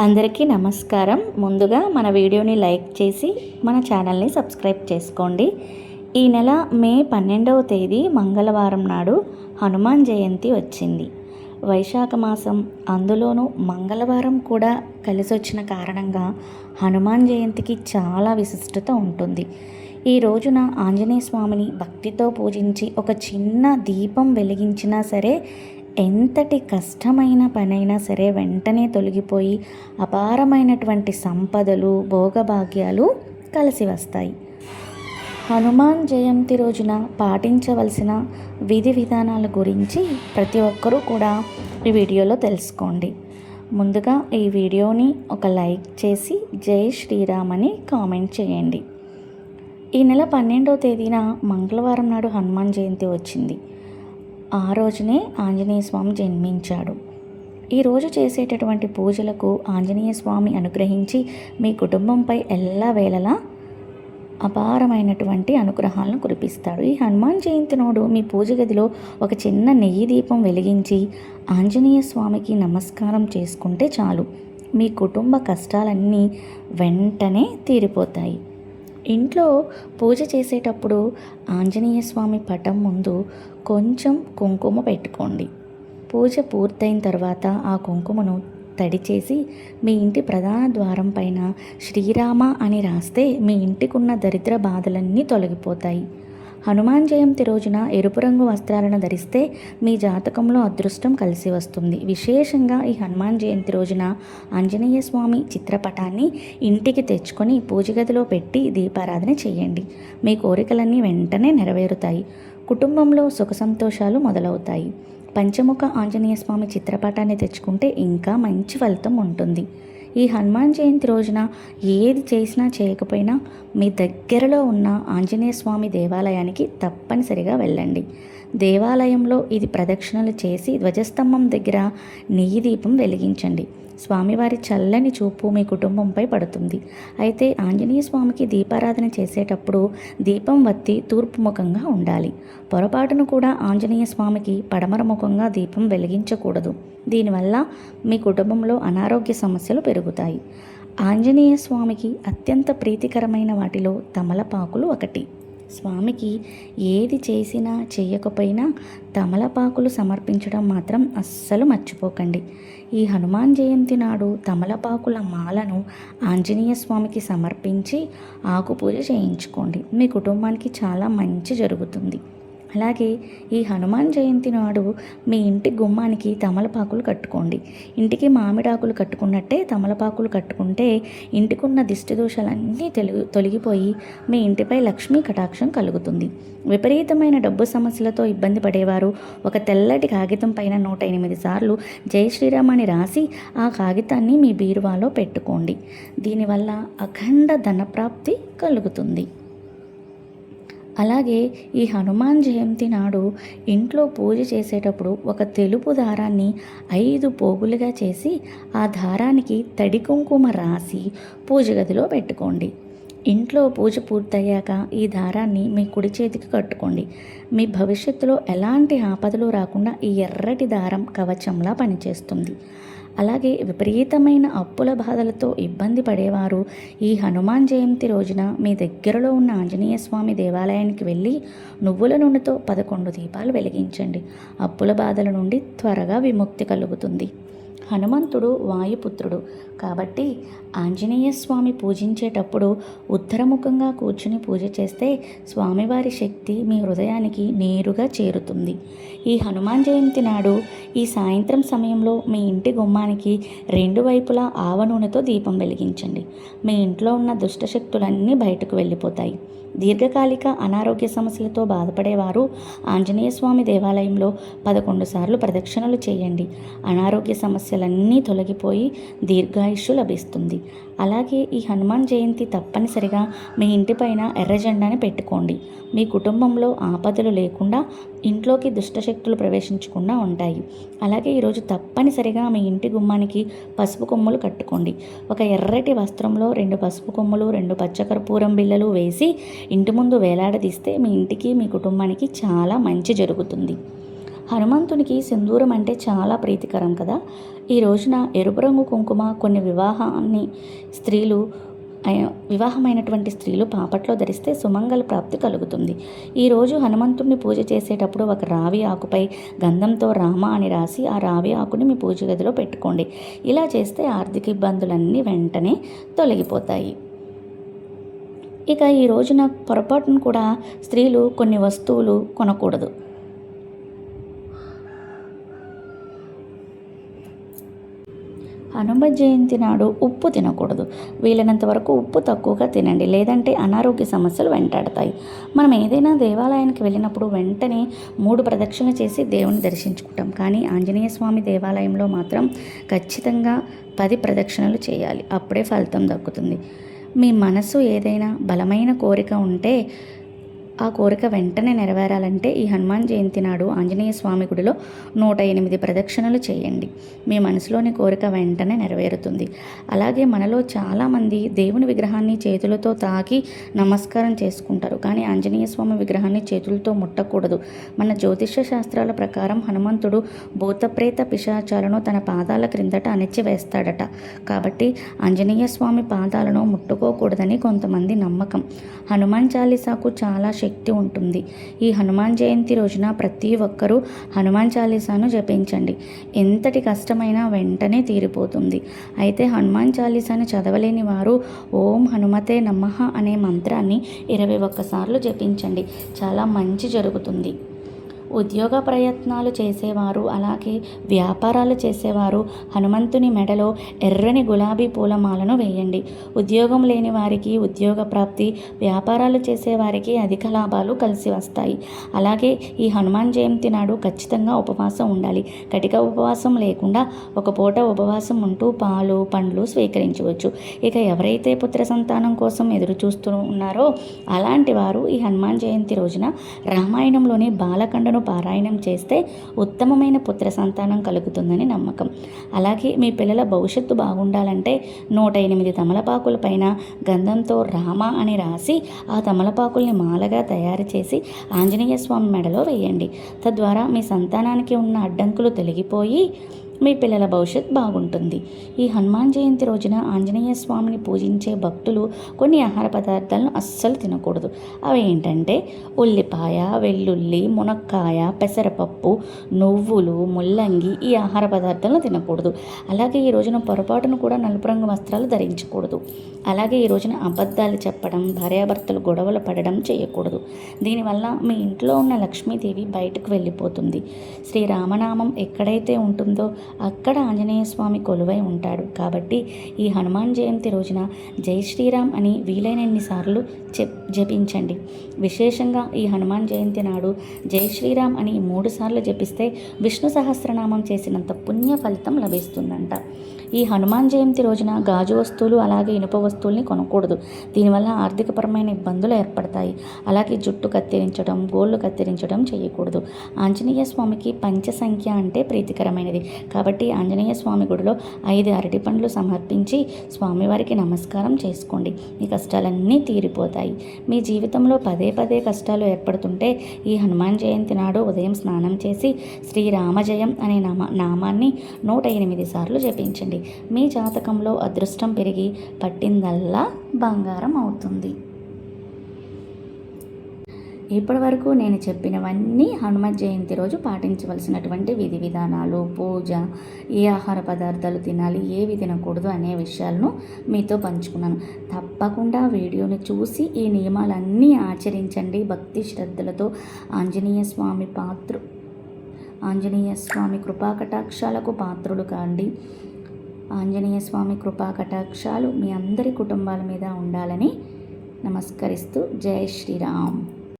అందరికీ నమస్కారం. ముందుగా మన వీడియోని లైక్ చేసి మన ఛానల్ని సబ్స్క్రైబ్ చేసుకోండి. ఈ నెల మే 12వ తేదీ మంగళవారం నాడు హనుమాన్ జయంతి వచ్చింది. వైశాఖ మాసం, అందులోనూ మంగళవారం కూడా కలిసి వచ్చిన కారణంగా హనుమాన్ జయంతికి చాలా విశిష్టత ఉంటుంది. ఈ రోజున ఆంజనేయ స్వామిని భక్తితో పూజించి ఒక చిన్న దీపం వెలిగించినా సరే ఎంతటి కష్టమైన పనైనా సరే వెంటనే తొలగిపోయి అపారమైనటువంటి సంపదలు, భోగభాగ్యాలు కలిసి వస్తాయి. హనుమాన్ జయంతి రోజున పాటించవలసిన విధి విధానాల గురించి ప్రతి ఒక్కరూ కూడా ఈ వీడియోలో తెలుసుకోండి. ముందుగా ఈ వీడియోని ఒక లైక్ చేసి జై శ్రీరామ్ అని కామెంట్ చేయండి. ఈ నెల 12వ తేదీన మంగళవారం నాడు హనుమాన్ జయంతి వచ్చింది. ఆ రోజునే ఆంజనేయ స్వామి జన్మించాడు. ఈరోజు చేసేటటువంటి పూజలకు ఆంజనేయ స్వామి అనుగ్రహించి మీ కుటుంబంపై ఎల్లవేళలా అపారమైనటువంటి అనుగ్రహాలను కురిపిస్తాడు. ఈ హనుమాన్ జయంతి నాడు మీ పూజ గదిలో ఒక చిన్న నెయ్యి దీపం వెలిగించి ఆంజనేయ స్వామికి నమస్కారం చేసుకుంటే చాలు, మీ కుటుంబ కష్టాలన్నీ వెంటనే తీరిపోతాయి. ఇంట్లో పూజ చేసేటప్పుడు ఆంజనేయ స్వామి పటం ముందు కొంచెం కుంకుమ పెట్టుకోండి. పూజ పూర్తయిన తర్వాత ఆ కుంకుమను తడి చేసి మీ ఇంటి ప్రధాన ద్వారం పైన శ్రీరామ అని రాస్తే మీ ఇంటికున్న దరిద్ర బాధలన్నీ తొలగిపోతాయి. హనుమాన్ జయంతి రోజున ఎరుపు రంగు వస్త్రాలను ధరిస్తే మీ జాతకంలో అదృష్టం కలిసి వస్తుంది. విశేషంగా ఈ హనుమాన్ జయంతి రోజున ఆంజనేయ స్వామి చిత్రపటాన్ని ఇంటికి తెచ్చుకొని పూజ గదిలో పెట్టి దీపారాధన చేయండి. మీ కోరికలన్నీ వెంటనే నెరవేరుతాయి. కుటుంబంలో సుఖ సంతోషాలు మొదలవుతాయి. పంచముఖ ఆంజనేయ స్వామి చిత్రపటాన్ని తెచ్చుకుంటే ఇంకా మంచి ఫలితం ఉంటుంది. ఈ హనుమాన్ జయంతి రోజున ఏది చేసినా చేయకపోయినా మీ దగ్గరలో ఉన్న ఆంజనేయ స్వామి దేవాలయానికి తప్పనిసరిగా వెళ్ళండి. దేవాలయంలో ఇది ప్రదక్షిణలు చేసి ధ్వజస్తంభం దగ్గర నెయ్యి దీపం వెలిగించండి. స్వామివారి చల్లని చూపు మీ కుటుంబంపై పడుతుంది. అయితే ఆంజనేయ స్వామికి దీపారాధన చేసేటప్పుడు దీపం వత్తి తూర్పు ముఖంగా ఉండాలి. పొరపాటును కూడా ఆంజనేయ స్వామికి పడమర ముఖంగా దీపం వెలిగించకూడదు. దీనివల్ల మీ కుటుంబంలో అనారోగ్య సమస్యలు పెరుగుతాయి. ఆంజనేయ స్వామికి అత్యంత ప్రీతికరమైన వాటిలో తమలపాకులు ఒకటి. స్వామికి ఏది చేసినా చేయకపోయినా తమలపాకులు సమర్పించడం మాత్రం అస్సలు మర్చిపోకండి. ఈ హనుమాన్ జయంతి నాడు తమలపాకుల మాలను ఆంజనేయ స్వామికి సమర్పించి ఆకుపూజ చేయించుకోండి. మీ కుటుంబానికి చాలా మంచి జరుగుతుంది. అలాగే ఈ హనుమాన్ జయంతి నాడు మీ ఇంటి గుమ్మానికి తమలపాకులు కట్టుకోండి. ఇంటికి మామిడాకులు కట్టుకున్నట్టే తమలపాకులు కట్టుకుంటే ఇంటికున్న దిష్టి దోషాలన్నీ తొలగిపోయి మీ ఇంటిపై లక్ష్మీ కటాక్షం కలుగుతుంది. విపరీతమైన డబ్బు సమస్యలతో ఇబ్బంది పడేవారు ఒక తెల్లటి కాగితం పైన 108 సార్లు జై శ్రీరామ్ అని రాసి ఆ కాగితాన్ని మీ బీరువాలో పెట్టుకోండి. దీనివల్ల అఖండ ధనప్రాప్తి కలుగుతుంది. అలాగే ఈ హనుమాన్ జయంతి నాడు ఇంట్లో పూజ చేసేటప్పుడు ఒక తెలుపు దారాన్ని 5 పోగులుగా చేసి ఆ దారానికి తడి కుంకుమ రాసి పూజ గదిలో పెట్టుకోండి. ఇంట్లో పూజ పూర్తయ్యాక ఈ దారాన్ని మీ కుడి చేతికి కట్టుకోండి. మీ భవిష్యత్తులో ఎలాంటి ఆపదలు రాకుండా ఈ ఎర్రటి దారం కవచంలా పనిచేస్తుంది. అలాగే విపరీతమైన అప్పుల బాధలతో ఇబ్బంది పడేవారు ఈ హనుమాన్ జయంతి రోజున మీ దగ్గరలో ఉన్న ఆంజనేయ స్వామి దేవాలయానికి వెళ్ళి నువ్వుల నూనెతో 11 దీపాలు వెలిగించండి. అప్పుల బాధల నుండి త్వరగా విముక్తి కలుగుతుంది. హనుమంతుడు వాయుపుత్రుడు కాబట్టి ఆంజనేయ స్వామి పూజించేటప్పుడు ఉత్తరముఖంగా కూర్చుని పూజ చేస్తే స్వామివారి శక్తి మీ హృదయానికి నేరుగా చేరుతుంది. ఈ హనుమాన్ జయంతి నాడు ఈ సాయంత్రం సమయంలో మీ ఇంటి గుమ్మానికి 2 వైపులా ఆవ నూనెతో దీపం వెలిగించండి. మీ ఇంట్లో ఉన్న దుష్టశక్తులన్నీ బయటకు వెళ్ళిపోతాయి. దీర్ఘకాలిక అనారోగ్య సమస్యలతో బాధపడేవారు ఆంజనేయ స్వామి దేవాలయంలో 11 సార్లు ప్రదక్షిణలు చేయండి. అనారోగ్య సమస్యలన్నీ తొలగిపోయి దీర్ఘాయుష్షు లభిస్తుంది. అలాగే ఈ హనుమాన్ జయంతి తప్పనిసరిగా మీ ఇంటిపైన ఎర్ర జెండాని పెట్టుకోండి. మీ కుటుంబంలో ఆపదలు లేకుండా ఇంట్లోకి దుష్టశక్తులు ప్రవేశించకుండా ఉంటాయి. అలాగే ఈరోజు తప్పనిసరిగా మీ ఇంటి గుమ్మానికి పసుపు కొమ్ములు కట్టుకోండి. ఒక ఎర్రటి వస్త్రంలో 2 పసుపు కొమ్ములు, 2 పచ్చకర్పూరం బిళ్ళలు వేసి ఇంటి ముందు వేలాడదీస్తే మీ ఇంటికి మీ కుటుంబానికి చాలా మంచి జరుగుతుంది. హనుమంతునికి సింధూరం అంటే చాలా ప్రీతికరం కదా. ఈ రోజున ఎరుపు రంగు కుంకుమ కొన్ని వివాహమైనటువంటి స్త్రీలు పాపట్లో ధరిస్తే సుమంగళ ప్రాప్తి కలుగుతుంది. ఈరోజు హనుమంతుడిని పూజ చేసేటప్పుడు ఒక రావి ఆకుపై గంధంతో రామ అని రాసి ఆ రావి ఆకుని మీ పూజ గదిలో పెట్టుకోండి. ఇలా చేస్తే ఆర్థిక ఇబ్బందులన్నీ వెంటనే తొలగిపోతాయి. ఇక ఈ రోజున పొరపాటును కూడా స్త్రీలు కొన్ని వస్తువులు కొనకూడదు. హనుమ జయంతి నాడు ఉప్పు తినకూడదు. వీలైనంత వరకు ఉప్పు తక్కువగా తినండి, లేదంటే అనారోగ్య సమస్యలు వెంటాడతాయి. మనం ఏదైనా దేవాలయానికి వెళ్ళినప్పుడు వెంటనే 3 ప్రదక్షిణలు చేసి దేవుని దర్శించుకుంటాం. కానీ ఆంజనేయ స్వామి దేవాలయంలో మాత్రం ఖచ్చితంగా 10 ప్రదక్షిణలు చేయాలి. అప్పుడే ఫలితం దక్కుతుంది. మీ మనసు ఏదైనా బలమైన కోరిక ఉంటే ఆ కోరిక వెంటనే నెరవేరాలంటే ఈ హనుమాన్ జయంతి నాడు ఆంజనేయ స్వామి గుడిలో 108 ప్రదక్షిణలు చేయండి. మీ మనసులోని కోరిక వెంటనే నెరవేరుతుంది. అలాగే మనలో చాలామంది దేవుని విగ్రహాన్ని చేతులతో తాకి నమస్కారం చేసుకుంటారు. కానీ ఆంజనేయ స్వామి విగ్రహాన్ని చేతులతో ముట్టకూడదు. మన జ్యోతిష శాస్త్రాల ప్రకారం హనుమంతుడు భూతప్రేత పిశాచాలను తన పాదాల క్రిందట అణిచివేస్తాడట. కాబట్టి ఆంజనేయ స్వామి పాదాలను ముట్టుకోకూడదని కొంతమంది నమ్మకం. హనుమాన్ చాలీసాకు చాలా శక్తి ఉంటుంది. ఈ హనుమాన్ జయంతి రోజున ప్రతి ఒక్కరూ హనుమాన్ చాలీసాను జపించండి. ఎంతటి కష్టమైనా వెంటనే తీరిపోతుంది. అయితే హనుమాన్ చాలీసాను చదవలేని వారు ఓం హనుమతే నమః అనే మంత్రాన్ని 21 సార్లు జపించండి. చాలా మంచి జరుగుతుంది. ఉద్యోగ ప్రయత్నాలు చేసేవారు, అలాగే వ్యాపారాలు చేసేవారు హనుమంతుని మెడలో ఎర్రని గులాబీ పూలమాలను వేయండి. ఉద్యోగం లేని వారికి ఉద్యోగ ప్రాప్తి, వ్యాపారాలు చేసేవారికి అధిక లాభాలు కలిసి వస్తాయి. అలాగే ఈ హనుమాన్ జయంతి నాడు ఖచ్చితంగా ఉపవాసం ఉండాలి. కటిక ఉపవాసం లేకుండా ఒక పూట ఉపవాసం ఉంటూ పాలు పండ్లు స్వీకరించవచ్చు. ఇక ఎవరైతే పుత్ర సంతానం కోసం ఎదురు చూస్తూ ఉన్నారో అలాంటి వారు ఈ హనుమాన్ జయంతి రోజున రామాయణంలోని బాలకండను పారాయణం చేస్తే ఉత్తమమైన పుత్ర సంతానం కలుగుతుందని నమ్మకం. అలాగే మీ పిల్లల భవిష్యత్తు బాగుండాలంటే 108 తమలపాకుల పైన గంధంతో రామ అని రాసి ఆ తమలపాకుల్ని మాలగా తయారు చేసి ఆంజనేయ స్వామి మెడలో వేయండి. తద్వారా మీ సంతానానికి ఉన్న అడ్డంకులు తొలగిపోయి మీ పిల్లల భవిష్యత్ బాగుంటుంది. ఈ హనుమాన్ జయంతి రోజున ఆంజనేయ స్వామిని పూజించే భక్తులు కొన్ని ఆహార పదార్థాలను అస్సలు తినకూడదు. అవి ఏంటంటే ఉల్లిపాయ, వెల్లుల్లి, మునక్కాయ, పెసరపప్పు, నువ్వులు, ముల్లంగి ఈ ఆహార పదార్థాలను తినకూడదు. అలాగే ఈ రోజున పొరపాటును కూడా నలుపు రంగు వస్త్రాలు ధరించకూడదు. అలాగే ఈ రోజున అబద్ధాలు చెప్పడం, భార్యాభర్తలు గొడవలు పడడం చేయకూడదు. దీనివల్ల మీ ఇంట్లో ఉన్న లక్ష్మీదేవి బయటకు వెళ్ళిపోతుంది. శ్రీరామనామం ఎక్కడైతే ఉంటుందో అక్కడ ఆంజనేయ స్వామి కొలువై ఉంటాడు. కాబట్టి ఈ హనుమాన్ జయంతి రోజున జై శ్రీరామ్ అని వీలైనన్ని సార్లు జపించండి. విశేషంగా ఈ హనుమాన్ జయంతి నాడు జై శ్రీరామ్ అని 3 సార్లు జపిస్తే విష్ణు సహస్రనామం చేసినంత పుణ్య ఫలితం లభిస్తుందంట. ఈ హనుమాన్ జయంతి రోజున గాజు వస్తువులు అలాగే ఇనుప వస్తువుల్ని కొనకూడదు. దీనివల్ల ఆర్థికపరమైన ఇబ్బందులు ఏర్పడతాయి. అలాగే జుట్టు కత్తిరించడం, గోళ్ళు కత్తిరించడం చేయకూడదు. ఆంజనేయ స్వామికి పంచసంఖ్య అంటే ప్రీతికరమైనది. కాబట్టి ఆంజనేయ స్వామి గుడిలో 5 అరటి పండ్లు సమర్పించి స్వామివారికి నమస్కారం చేసుకోండి. మీ కష్టాలన్నీ తీరిపోతాయి. మీ జీవితంలో పదే పదే కష్టాలు ఏర్పడుతుంటే ఈ హనుమాన్ జయంతి నాడు ఉదయం స్నానం చేసి శ్రీరామజయం అనే నామాన్ని 108 సార్లు జపించండి. మీ జాతకంలో అదృష్టం పెరిగి పట్టిందల్లా బంగారం అవుతుంది. ఇప్పటి వరకు నేను చెప్పినవన్నీ హనుమత్ జయంతి రోజు పాటించవలసినటువంటి విధి విధానాలు, పూజ, ఏ ఆహార పదార్థాలు తినాలి, ఏవి తినకూడదు అనే విషయాలను మీతో పంచుకున్నాను. తప్పకుండా వీడియోని చూసి ఈ నియమాలన్నీ ఆచరించండి. భక్తి శ్రద్ధలతో ఆంజనేయ స్వామి కృపాకటాక్షాలకు పాత్రులు కాండి. ఆంజనేయ స్వామి కృపాకటాక్షాలు మీ అందరి కుటుంబాల మీద ఉండాలని నమస్కరిస్తూ జై శ్రీరామ్.